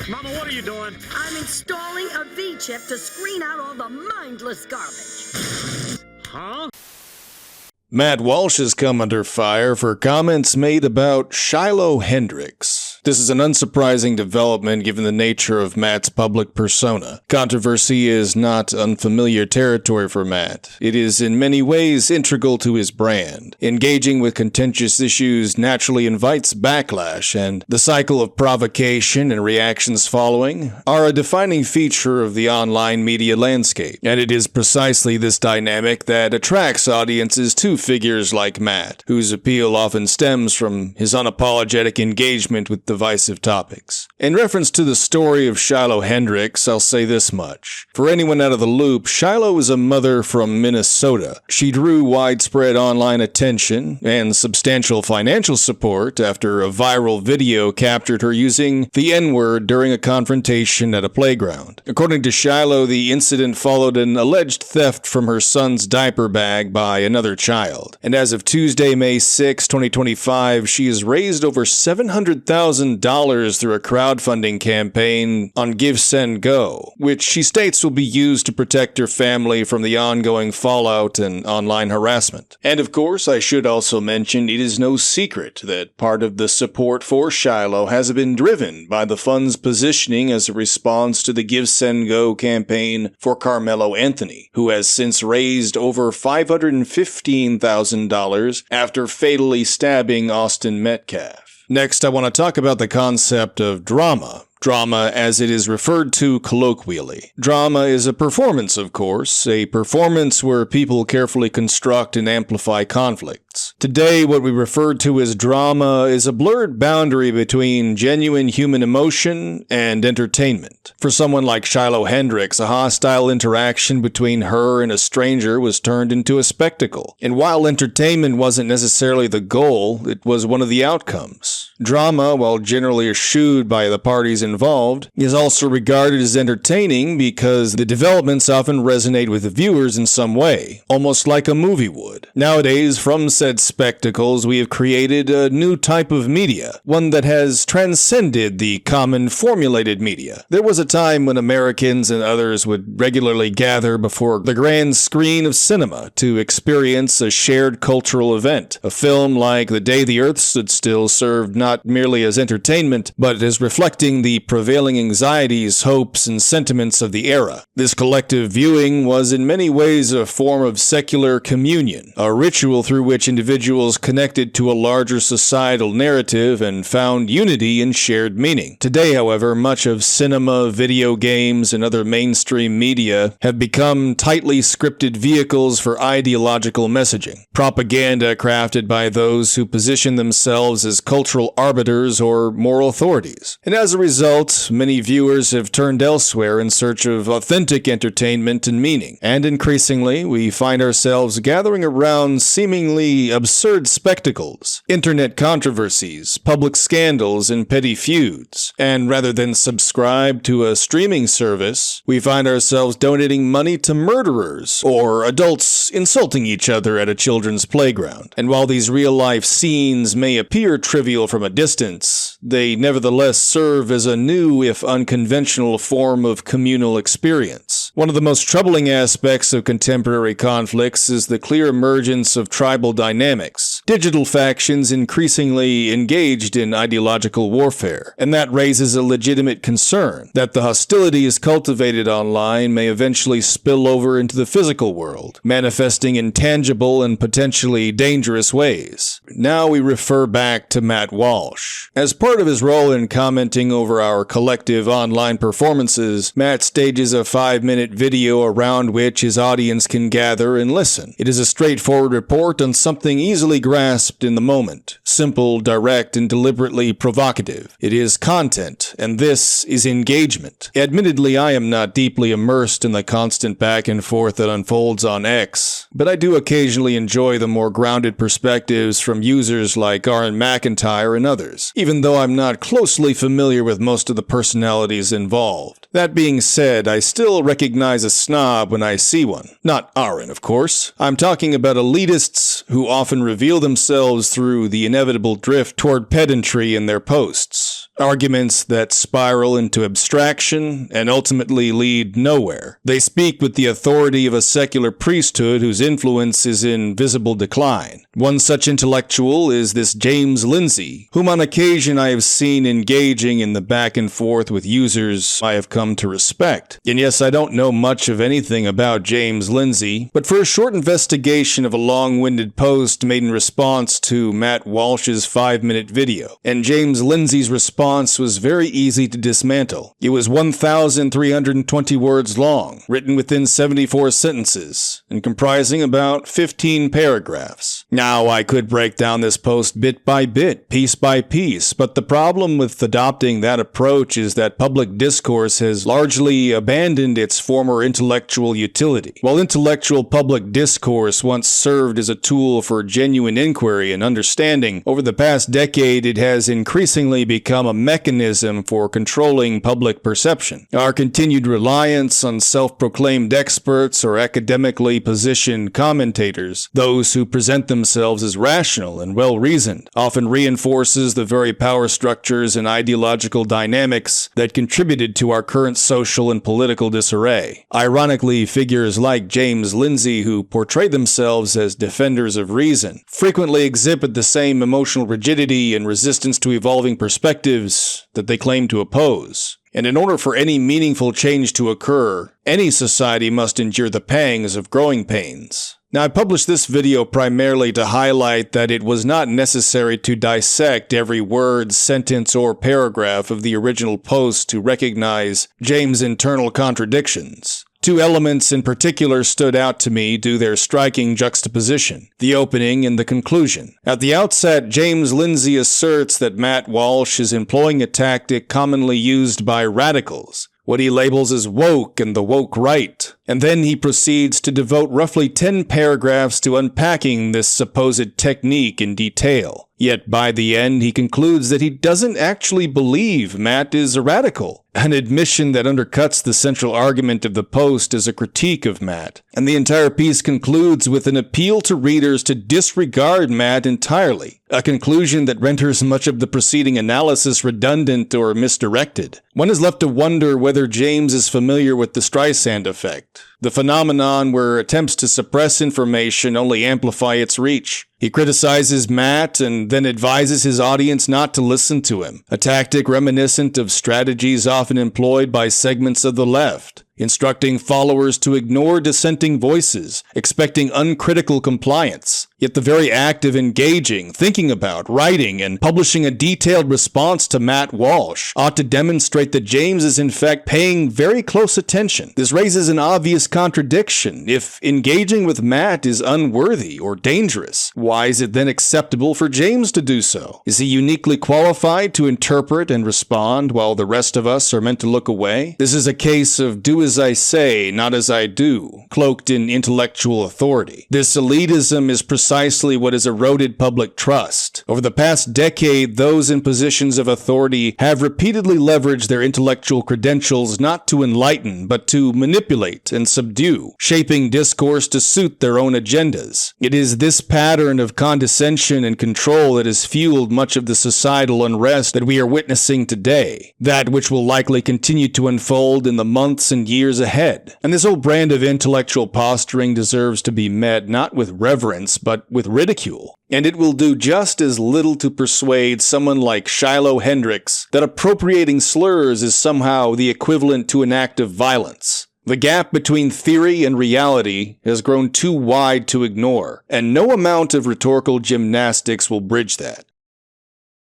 Mama, what are you doing? I'm installing a V-chip to screen out all the mindless garbage. Huh? Matt Walsh has come under fire for comments made about Shiloh Hendrix. This is an unsurprising development given the nature of Matt's public persona. Controversy is not unfamiliar territory for Matt. It is in many ways integral to his brand. Engaging with contentious issues naturally invites backlash, and the cycle of provocation and reactions following are a defining feature of the online media landscape. And it is precisely this dynamic that attracts audiences to figures like Matt, whose appeal often stems from his unapologetic engagement with divisive topics. In reference to the story of Shiloh Hendrix, I'll say this much. For anyone out of the loop, Shiloh is a mother from Minnesota. She drew widespread online attention and substantial financial support after a viral video captured her using the N-word during a confrontation at a playground. According to Shiloh, the incident followed an alleged theft from her son's diaper bag by another child. And as of Tuesday, May 6, 2025, she has raised over $700,000 through a crowdfunding campaign on GiveSendGo, which she states will be used to protect her family from the ongoing fallout and online harassment. And of course, I should also mention it is no secret that part of the support for Shiloh has been driven by the fund's positioning as a response to the GiveSendGo campaign for Carmelo Anthony, who has since raised over $515,000 after fatally stabbing Austin Metcalf. Next, I want to talk about the concept of drama. Drama as it is referred to colloquially. Drama is a performance, of course, a performance where people carefully construct and amplify conflicts. Today, what we refer to as drama is a blurred boundary between genuine human emotion and entertainment. For someone like Shiloh Hendrix, a hostile interaction between her and a stranger was turned into a spectacle. And while entertainment wasn't necessarily the goal, it was one of the outcomes. Drama, while generally eschewed by the parties involved, is also regarded as entertaining because the developments often resonate with the viewers in some way, almost like a movie would. Nowadays, from said spectacles, we have created a new type of media, one that has transcended the common formulated media. There was a time when Americans and others would regularly gather before the grand screen of cinema to experience a shared cultural event. A film like The Day the Earth Stood Still served not merely as entertainment, but as reflecting the prevailing anxieties, hopes, and sentiments of the era. This collective viewing was in many ways a form of secular communion, a ritual through which individuals connected to a larger societal narrative and found unity in shared meaning. Today, however, much of cinema, video games, and other mainstream media have become tightly scripted vehicles for ideological messaging, propaganda crafted by those who position themselves as cultural arbiters or moral authorities. And as a result, many viewers have turned elsewhere in search of authentic entertainment and meaning. And increasingly, we find ourselves gathering around seemingly absurd spectacles, internet controversies, public scandals, and petty feuds. And rather than subscribe to a streaming service, we find ourselves donating money to murderers or adults insulting each other at a children's playground. And while these real-life scenes may appear trivial from a distance, they nevertheless serve as a new, if unconventional, form of communal experience. One of the most troubling aspects of contemporary conflicts is the clear emergence of tribal dynamics. Digital factions increasingly engaged in ideological warfare, and that raises a legitimate concern that the hostilities cultivated online may eventually spill over into the physical world, manifesting in tangible and potentially dangerous ways. Now we refer back to Matt Walsh. As part of his role in commenting over our collective online performances, Matt stages a 5-minute video around which his audience can gather and listen. It is a straightforward report on something easily grasped in the moment, simple, direct, and deliberately provocative. It is content, and this is engagement. Admittedly, I am not deeply immersed in the constant back and forth that unfolds on X, but I do occasionally enjoy the more grounded perspectives from users like Aaron McIntyre and others, even though I'm not closely familiar with most of the personalities involved. That being said, I still recognize a snob when I see one. Not Aaron, of course. I'm talking about elitists who often reveal themselves through the inevitable drift toward pedantry in their posts. Arguments that spiral into abstraction and ultimately lead nowhere. They speak with the authority of a secular priesthood whose influence is in visible decline. One such intellectual is this James Lindsay, whom on occasion I have seen engaging in the back and forth with users I have come to respect. And yes, I don't know much of anything about James Lindsay, but for a short investigation of a long-winded post made in response to Matt Walsh's 5-minute video, and James Lindsay's response was very easy to dismantle. It was 1,320 words long, written within 74 sentences, and comprising about 15 paragraphs. Now, I could break down this post bit by bit, piece by piece, but the problem with adopting that approach is that public discourse has largely abandoned its former intellectual utility. While intellectual public discourse once served as a tool for genuine inquiry and understanding, over the past decade it has increasingly become a mechanism for controlling public perception. Our continued reliance on self-proclaimed experts or academically positioned commentators, those who present themselves as rational and well-reasoned, often reinforces the very power structures and ideological dynamics that contributed to our current social and political disarray. Ironically, figures like James Lindsay, who portray themselves as defenders of reason, frequently exhibit the same emotional rigidity and resistance to evolving perspectives that they claim to oppose. And in order for any meaningful change to occur, any society must endure the pangs of growing pains. Now, I published this video primarily to highlight that it was not necessary to dissect every word, sentence, or paragraph of the original post to recognize James' internal contradictions. Two elements in particular stood out to me due to their striking juxtaposition, the opening and the conclusion. At the outset, James Lindsay asserts that Matt Walsh is employing a tactic commonly used by radicals, what he labels as woke and the woke right. And then he proceeds to devote roughly 10 paragraphs to unpacking this supposed technique in detail. Yet by the end, he concludes that he doesn't actually believe Matt is a radical, an admission that undercuts the central argument of the post as a critique of Matt. And the entire piece concludes with an appeal to readers to disregard Matt entirely, a conclusion that renders much of the preceding analysis redundant or misdirected. One is left to wonder whether James is familiar with the Streisand effect, the phenomenon where attempts to suppress information only amplify its reach. He criticizes Matt and then advises his audience not to listen to him, a tactic reminiscent of strategies often employed by segments of the left, instructing followers to ignore dissenting voices, expecting uncritical compliance. Yet the very act of engaging, thinking about, writing, and publishing a detailed response to Matt Walsh ought to demonstrate that James is in fact paying very close attention. This raises an obvious contradiction. If engaging with Matt is unworthy or dangerous, why is it then acceptable for James to do so? Is he uniquely qualified to interpret and respond while the rest of us are meant to look away? This is a case of do as I say, not as I do, cloaked in intellectual authority. This elitism is precisely what has eroded public trust. Over the past decade, those in positions of authority have repeatedly leveraged their intellectual credentials not to enlighten, but to manipulate and subdue, shaping discourse to suit their own agendas. It is this pattern of condescension and control that has fueled much of the societal unrest that we are witnessing today, that which will likely continue to unfold in the months and years ahead. And this old brand of intellectual posturing deserves to be met not with reverence, but with ridicule. And it will do just as little to persuade someone like Shiloh Hendricks that appropriating slurs is somehow the equivalent to an act of violence. The gap between theory and reality has grown too wide to ignore, and no amount of rhetorical gymnastics will bridge that.